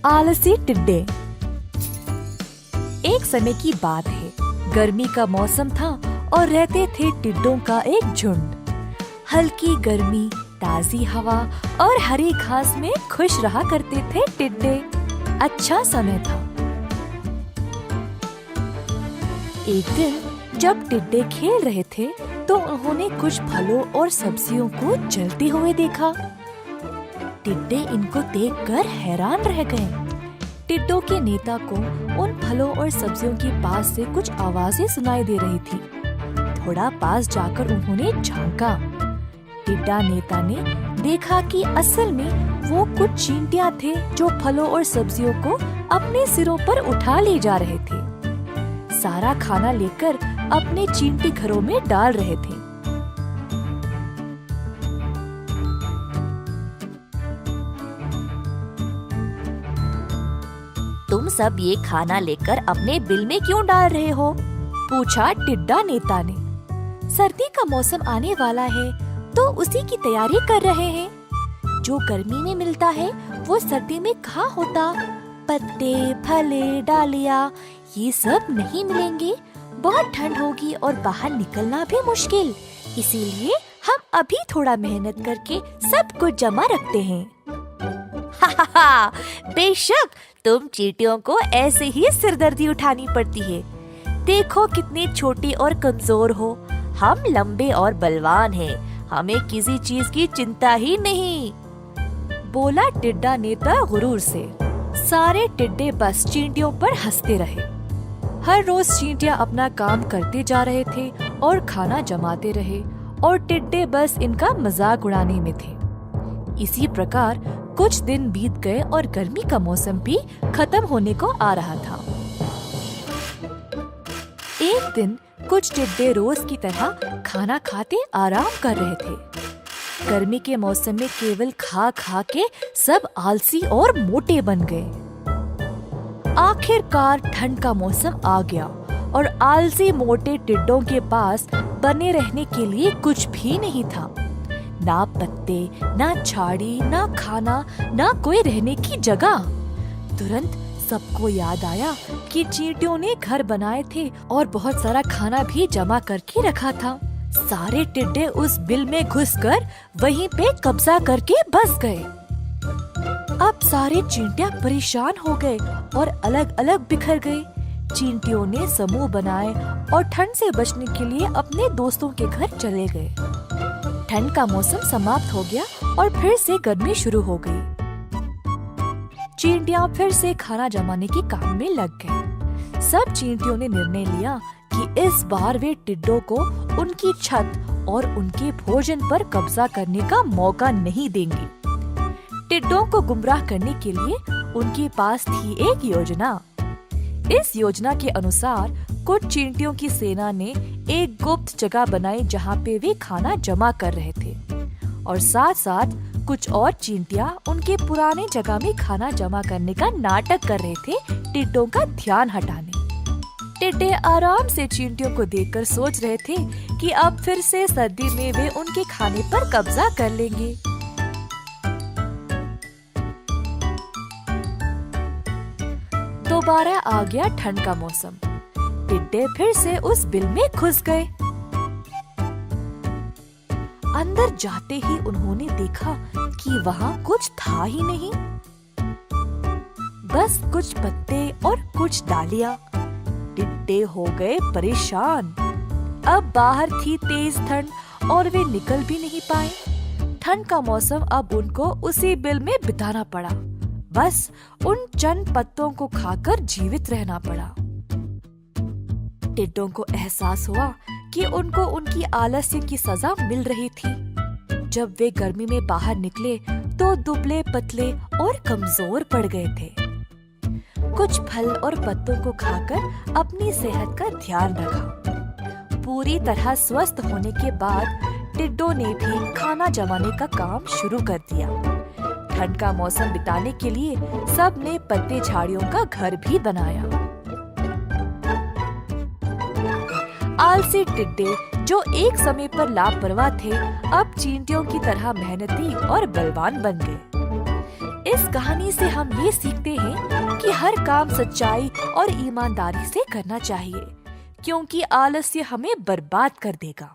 आलसी टिड्डे। एक समय की बात है, गर्मी का मौसम था और रहते थे टिड्डों का एक झुंड। हल्की गर्मी, ताजी हवा और हरी घास में खुश रहा करते थे टिड्डे। अच्छा समय था। एक दिन जब टिड्डे खेल रहे थे तो उन्होंने कुछ फलों और सब्जियों को जलते हुए देखा। टिड्डे इनको देखकर हैरान रह गए। टिड्डों के नेता को उन फलों और सब्जियों के पास से कुछ आवाजें सुनाई दे रही थी। थोड़ा पास जाकर उन्होंने झांका। टिड्डा नेता ने देखा कि असल में वो कुछ चींटियां थे जो फलों और सब्जियों को अपने सिरों पर उठा ले जा रहे थे। सारा खाना लेकर अपने चींटी घरों में डाल रहे थे। तुम सब ये खाना लेकर अपने बिल में क्यों डाल रहे हो? पूछा टिड्डा नेता ने। सर्दी का मौसम आने वाला है तो उसी की तैयारी कर रहे हैं। जो गर्मी में मिलता है वो सर्दी में कहाँ होता। पत्ते, फले, डालियाँ ये सब नहीं मिलेंगे। बहुत ठंड होगी और बाहर निकलना भी मुश्किल। इसीलिए हम अभी थोड़ा मेहनत करके सब कुछ जमा रखते हैं। बेशक तुम चींटियों को ऐसे ही सिरदर्दी उठानी पड़ती है। देखो कितनी छोटी और कमजोर हो। हम लंबे और बलवान हैं। हमें किसी चीज की चिंता ही नहीं, बोला टिड्डा नेता गुरूर से। सारे टिड्डे बस चींटियों पर हंसते रहे। हर रोज चींटियां अपना काम करते जा रहे थे और खाना जमाते रहे और टिड्डे बस इनका मजाक उड़ाने में थे। इसी प्रकार कुछ दिन बीत गए और गर्मी का मौसम भी खत्म होने को आ रहा था। एक दिन कुछ टिड्डे रोज की तरह खाना खाते आराम कर रहे थे। गर्मी के मौसम में केवल खा खा के सब आलसी और मोटे बन गए। आखिरकार ठंड का मौसम आ गया और आलसी मोटे टिड्डों के पास बने रहने के लिए कुछ भी नहीं था। ना पत्ते, ना झाड़ी, ना खाना, ना कोई रहने की जगह। तुरंत सबको याद आया कि चींटियों ने घर बनाए थे और बहुत सारा खाना भी जमा करके रखा था। सारे टिड्डे उस बिल में घुसकर वहीं पे कब्जा करके बस गए। अब सारे चींटियां परेशान हो गए और अलग अलग बिखर गए। चींटियों ने समूह बनाए और ठंड से बचने के लिए अपने दोस्तों के घर चले गए। ठंड का मौसम समाप्त हो गया और फिर से गर्मी शुरू हो गई। चींटियां फिर से खाना जमाने के काम में लग गए। सब चींटियों ने निर्णय लिया कि इस बार वे टिड्डों को उनकी छत और उनके भोजन पर कब्जा करने का मौका नहीं देंगे। टिड्डों को गुमराह करने के लिए उनके पास थी एक योजना। इस योजना के अनुसार कुछ चींटियों की सेना ने एक गुप्त जगह बनाई जहाँ पे वे खाना जमा कर रहे थे और साथ साथ कुछ और चींटियां उनके पुराने जगह में खाना जमा करने का नाटक कर रहे थे, टिड्डों का ध्यान हटाने। टिड्डे आराम से चींटियों को देखकर सोच रहे थे कि अब फिर से सर्दी में वे उनके खाने पर कब्जा कर लेंगे। दोबारा आ गया ठंड का मौसम। टिड्डे फिर से उस बिल में घुस गए। अंदर जाते ही उन्होंने देखा कि वहाँ कुछ था ही नहीं, बस कुछ पत्ते और कुछ डालियाँ। टिड्डे हो गए परेशान। अब बाहर थी तेज ठंड और वे निकल भी नहीं पाए। ठंड का मौसम अब उनको उसी बिल में बिताना पड़ा। बस उन चंद पत्तों को खाकर जीवित रहना पड़ा। टिड्डों को एहसास हुआ कि उनको उनकी आलस्य की सजा मिल रही थी। जब वे गर्मी में बाहर निकले तो दुबले पतले और कमजोर पड़ गए थे। कुछ फल और पत्तों को खाकर अपनी सेहत का ध्यान रखा। पूरी तरह स्वस्थ होने के बाद टिड्डों ने भी खाना जमाने का काम शुरू कर दिया। ठंड का मौसम बिताने के लिए सब ने पत्ते झाड़ियों का घर भी बनाया। आलसी टिड्डे जो एक समय पर लापरवाह थे, अब चींटियों की तरह मेहनती और बलवान बन गए। इस कहानी से हम ये सीखते हैं कि हर काम सच्चाई और ईमानदारी से करना चाहिए, क्योंकि आलस्य हमें बर्बाद कर देगा।